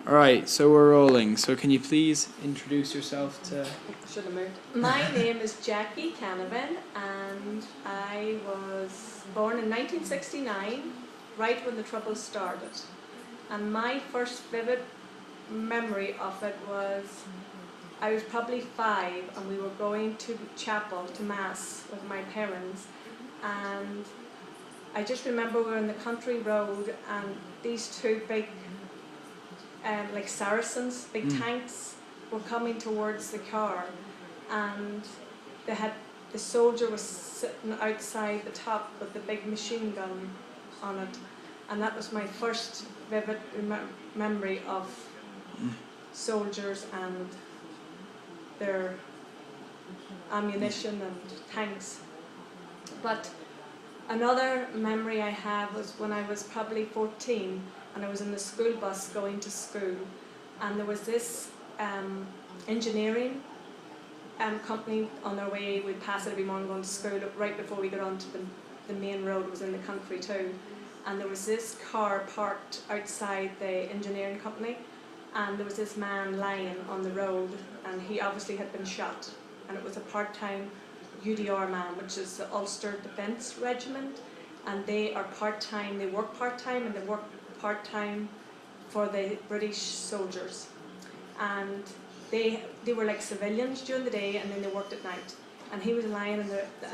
Alright, so we're rolling. So can you please introduce yourself to... Should have moved. My name is Jackie Canavan, and I was born in 1969, right when the Troubles started. And my first vivid memory of it was, I was probably 5, and we were going to chapel, to Mass, with my parents. And I just remember we were on the country road, and these two big, like Saracens, big tanks, were coming towards the car, and the soldier was sitting outside the top with the big machine gun on it, and that was my first vivid memory of soldiers and their ammunition and tanks. But another memory I have was when I was probably 14, and I was in the school bus going to school, and there was this engineering company on their way. We'd pass it every morning going to school. Right before we got onto the main road, it was in the country too, and there was this car parked outside the engineering company, and there was this man lying on the road, and he obviously had been shot, and it was a part-time UDR man, which is the Ulster Defence Regiment, and they are part-time, they work part-time, and they work part-time for the British soldiers. And they were like civilians during the day, and then they worked at night. And he was lying on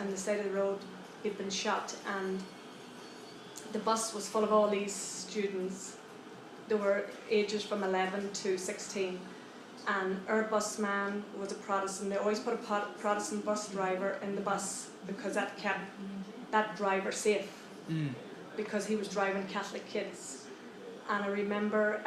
the side of the road. He'd been shot, and the bus was full of all these students. They were ages from 11 to 16. And our busman was a Protestant. They always put a Protestant bus driver in the bus because that kept that driver safe, because he was driving Catholic kids. And I remember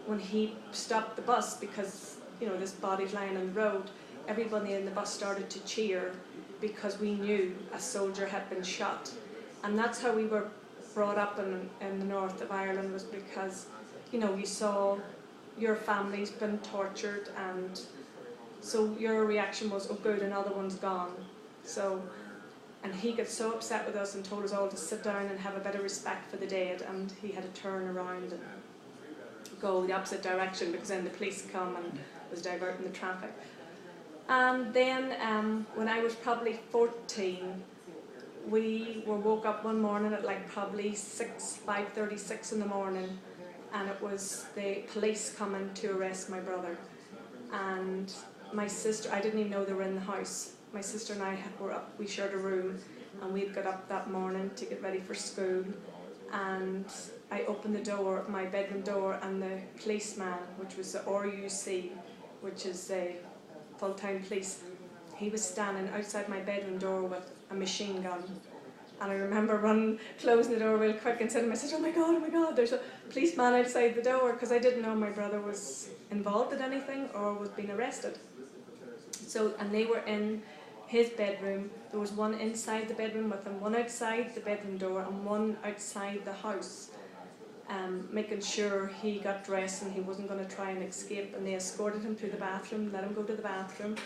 when he stopped the bus, because this body's lying on the road, everybody in the bus started to cheer because we knew a soldier had been shot. And that's how we were brought up in the north of Ireland, was because you saw your family's been tortured, and so your reaction was, oh good, another one's gone. So, and he got so upset with us and told us all to sit down and have a bit of respect for the dead, and he had to turn around and go the opposite direction, because then the police come and was diverting the traffic. And then when I was probably 14, we were woke up one morning at like probably 5:36 in the morning, and it was the police coming to arrest my brother. And my sister, I didn't even know they were in the house. My sister and I were up, we shared a room, and we'd got up that morning to get ready for school. And I opened the door, my bedroom door, and the policeman, which was the RUC, which is the full-time police, he was standing outside my bedroom door with a machine gun. And I remember closing the door real quick and saying to my sister, oh my God, there's a policeman outside the door, because I didn't know my brother was involved in anything or was being arrested. So, and they were in his bedroom. There was one inside the bedroom with him, one outside the bedroom door, and one outside the house, making sure he got dressed and he wasn't going to try and escape. And they escorted him to the bathroom, let him go to the bathroom.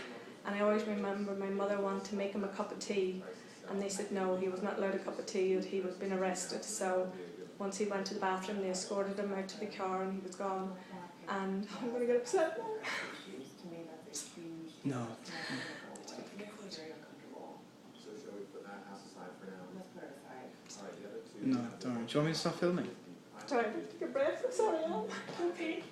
And I always remember my mother wanted to make him a cup of tea, and they said no, he was not allowed a cup of tea, that he was being arrested. So once he went to the bathroom, they escorted him out to the car, and he was gone. And I'm going to get upset now. No. No, don't worry. Do you want me to stop filming? Sorry, take a breath. Sorry, Al. Okay.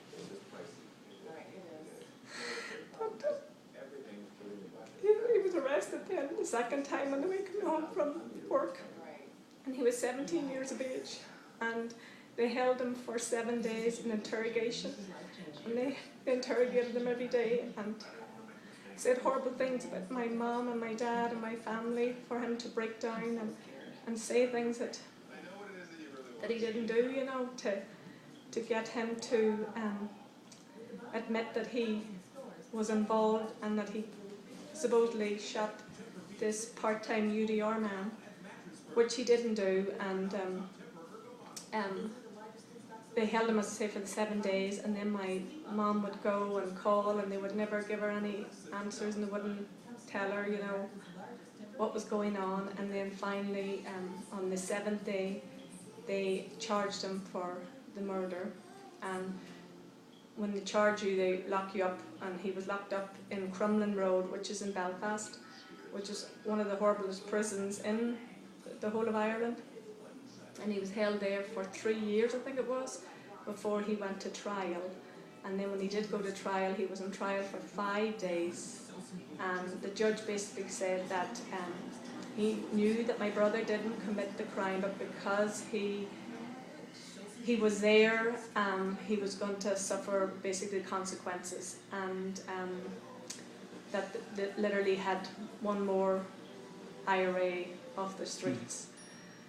He was arrested then the second time on the way coming home from work, and he was 17 years of age, and they held him for 7 days in interrogation, and they interrogated him every day and said horrible things about my mom and my dad and my family, for him to break down and say things that he didn't do, to get him to admit that he was involved and that he supposedly shot this part-time UDR man, which he didn't do. And they held him, as I say, for the 7 days, and then my mom would go and call, and they would never give her any answers, and they wouldn't tell her, what was going on. And then finally, on the 7th day, they charged him for the murder. And when they charge you, they lock you up, and he was locked up in Crumlin Road, which is in Belfast, which is one of the horriblest prisons in the whole of Ireland. And he was held there for 3 years, I think it was, before he went to trial. And then when he did go to trial, he was on trial for 5 days. And the judge basically said that he knew that my brother didn't commit the crime, but because he was there, he was going to suffer basically consequences, and that literally had one more IRA off the streets.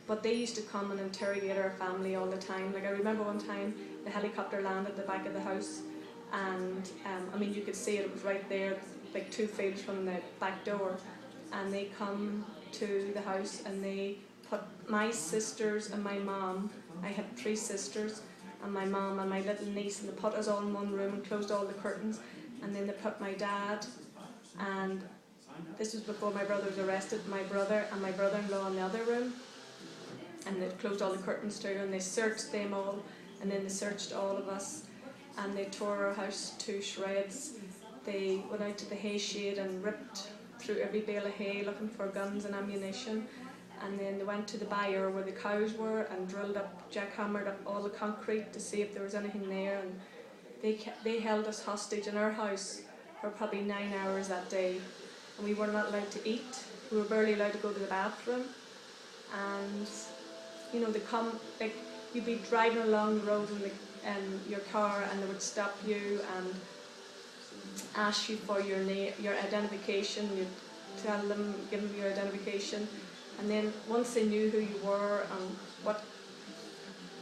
But they used to come and interrogate our family all the time. Like, I remember one time the helicopter landed at the back of the house, and I mean, you could see it was right there, like 2 feet from the back door. And they come to the house and they put my sisters and my mom. I had 3 sisters, and my mom and my little niece, and they put us all in one room and closed all the curtains. And then they put my dad, and this was before my brother was arrested, my brother and my brother-in-law in the other room. And they closed all the curtains too, and they searched them all, and then they searched all of us, and they tore our house to shreds. They went out to the hay shade and ripped through every bale of hay looking for guns and ammunition. And then they went to the byre where the cows were and drilled up, jackhammered up all the concrete to see if there was anything there. And they held us hostage in our house for probably 9 hours that day. And we were not allowed to eat. We were barely allowed to go to the bathroom. And, you know, they come, like, you'd be driving along the road in your car, and they would stop you and ask you for your name, your identification. You'd tell them, give them your identification. And then once they knew who you were and what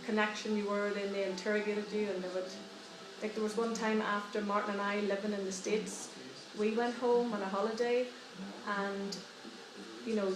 connection you were, then they interrogated you, and they would, like, there was one time after Martin and I living in the States, we went home on a holiday, and, you know,